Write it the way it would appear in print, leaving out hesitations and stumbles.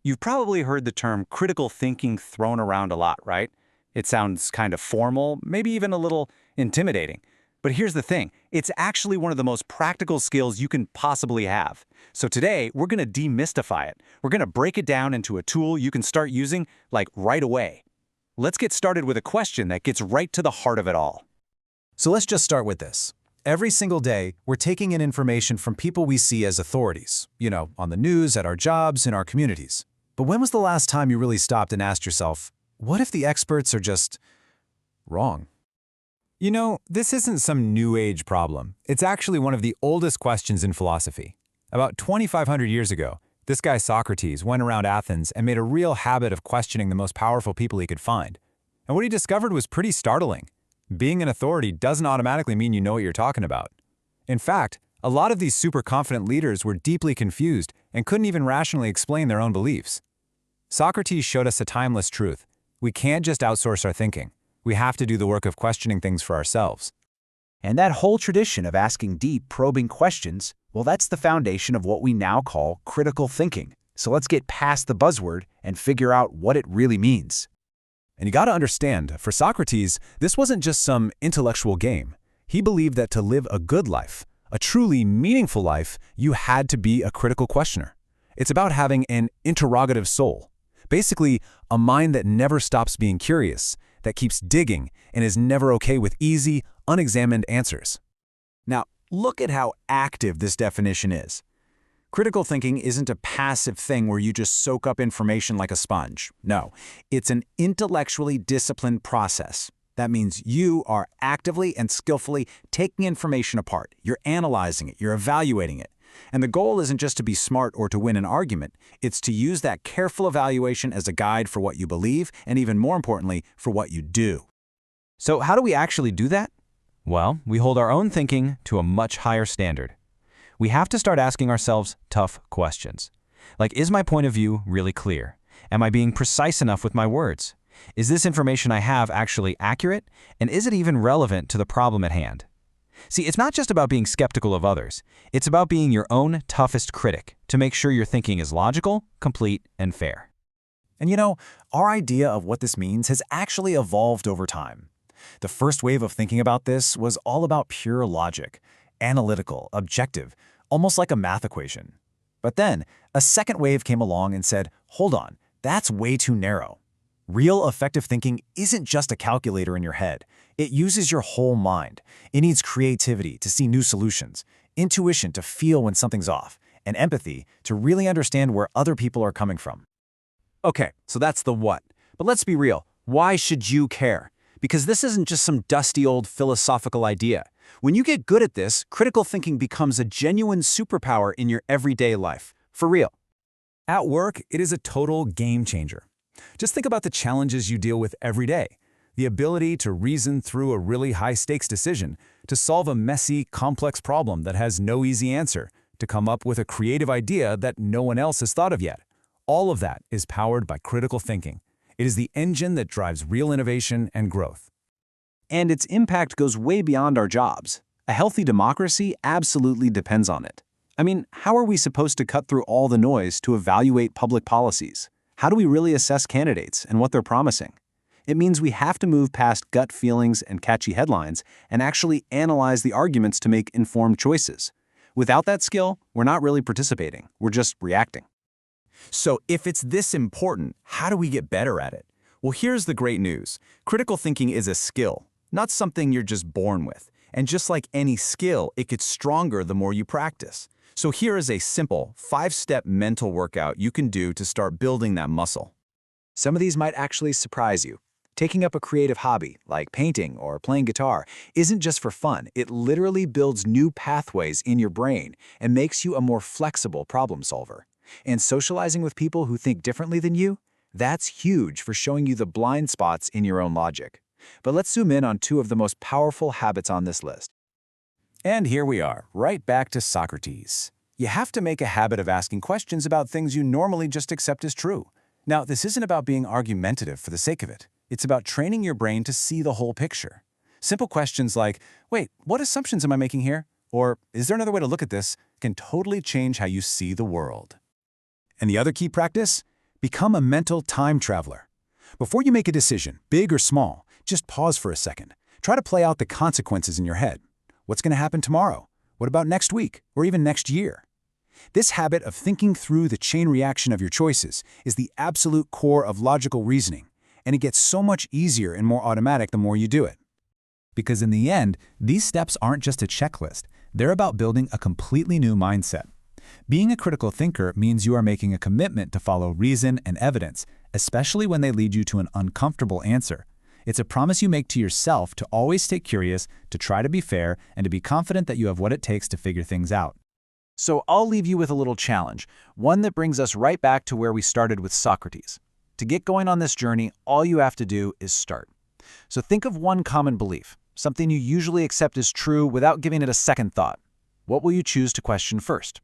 You've probably heard the term critical thinking thrown around a lot, right? It sounds kind of formal, maybe even a little intimidating. But here's the thing, it's actually one of the most practical skills you can possibly have. So today, we're going to demystify it. We're going to break it down into a tool you can start using, like right away. Let's get started with a question that gets right to the heart of it all. So let's just start with this. Every single day, we're taking in information from people we see as authorities, on the news, at our jobs, in our communities. But when was the last time you really stopped and asked yourself, what if the experts are just wrong? This isn't some new age problem. It's actually one of the oldest questions in philosophy. About 2,500 years ago, this guy Socrates went around Athens and made a real habit of questioning the most powerful people he could find. And what he discovered was pretty startling. Being an authority doesn't automatically mean you know what you're talking about. In fact, a lot of these super confident leaders were deeply confused and couldn't even rationally explain their own beliefs. Socrates showed us a timeless truth. We can't just outsource our thinking. We have to do the work of questioning things for ourselves. And that whole tradition of asking deep, probing questions, well, that's the foundation of what we now call critical thinking. So let's get past the buzzword and figure out what it really means. And you gotta understand, for Socrates, this wasn't just some intellectual game. He believed that to live a good life, a truly meaningful life, you had to be a critical questioner. It's about having an interrogative soul. Basically, a mind that never stops being curious, that keeps digging, and is never okay with easy, unexamined answers. Now, look at how active this definition is. Critical thinking isn't a passive thing where you just soak up information like a sponge. No, it's an intellectually disciplined process. That means you are actively and skillfully taking information apart. You're analyzing it, you're evaluating it. And the goal isn't just to be smart or to win an argument. It's to use that careful evaluation as a guide for what you believe, and even more importantly, for what you do. So how do we actually do that? Well, we hold our own thinking to a much higher standard. We have to start asking ourselves tough questions. Like, is my point of view really clear? Am I being precise enough with my words? Is this information I have actually accurate? And is it even relevant to the problem at hand? See, it's not just about being skeptical of others. It's about being your own toughest critic to make sure your thinking is logical, complete, and fair. And our idea of what this means has actually evolved over time. The first wave of thinking about this was all about pure logic, analytical, objective, almost like a math equation. But then, a second wave came along and said, hold on, that's way too narrow. Real effective thinking isn't just a calculator in your head. It uses your whole mind. It needs creativity to see new solutions, intuition to feel when something's off, and empathy to really understand where other people are coming from. Okay, so that's the what. But let's be real. Why should you care? Because this isn't just some dusty old philosophical idea. When you get good at this, critical thinking becomes a genuine superpower in your everyday life. For real. At work, it is a total game changer. Just think about the challenges you deal with every day. The ability to reason through a really high-stakes decision, to solve a messy, complex problem that has no easy answer, to come up with a creative idea that no one else has thought of yet. All of that is powered by critical thinking. It is the engine that drives real innovation and growth. And its impact goes way beyond our jobs. A healthy democracy absolutely depends on it. I mean, how are we supposed to cut through all the noise to evaluate public policies? How do we really assess candidates and what they're promising? It means we have to move past gut feelings and catchy headlines and actually analyze the arguments to make informed choices. Without that skill, we're not really participating. We're just reacting. So if it's this important, how do we get better at it? Well, here's the great news. Critical thinking is a skill, not something you're just born with. And just like any skill, it gets stronger the more you practice. So here is a simple 5-step mental workout you can do to start building that muscle. Some of these might actually surprise you. Taking up a creative hobby, like painting or playing guitar, isn't just for fun. It literally builds new pathways in your brain and makes you a more flexible problem solver. And socializing with people who think differently than you, that's huge for showing you the blind spots in your own logic. But let's zoom in on two of the most powerful habits on this list. And here we are, right back to Socrates. You have to make a habit of asking questions about things you normally just accept as true. Now, this isn't about being argumentative for the sake of it. It's about training your brain to see the whole picture. Simple questions like, wait, what assumptions am I making here? Or, is there another way to look at this? Can totally change how you see the world. And the other key practice? Become a mental time traveler. Before you make a decision, big or small, just pause for a second. Try to play out the consequences in your head. What's going to happen tomorrow? What about next week? Or even next year? This habit of thinking through the chain reaction of your choices is the absolute core of logical reasoning, and it gets so much easier and more automatic the more you do it. Because in the end, these steps aren't just a checklist. They're about building a completely new mindset. Being a critical thinker means you are making a commitment to follow reason and evidence, especially when they lead you to an uncomfortable answer. It's a promise you make to yourself to always stay curious, to try to be fair, and to be confident that you have what it takes to figure things out. So I'll leave you with a little challenge, one that brings us right back to where we started with Socrates. To get going on this journey, all you have to do is start. So think of one common belief, something you usually accept as true without giving it a second thought. What will you choose to question first?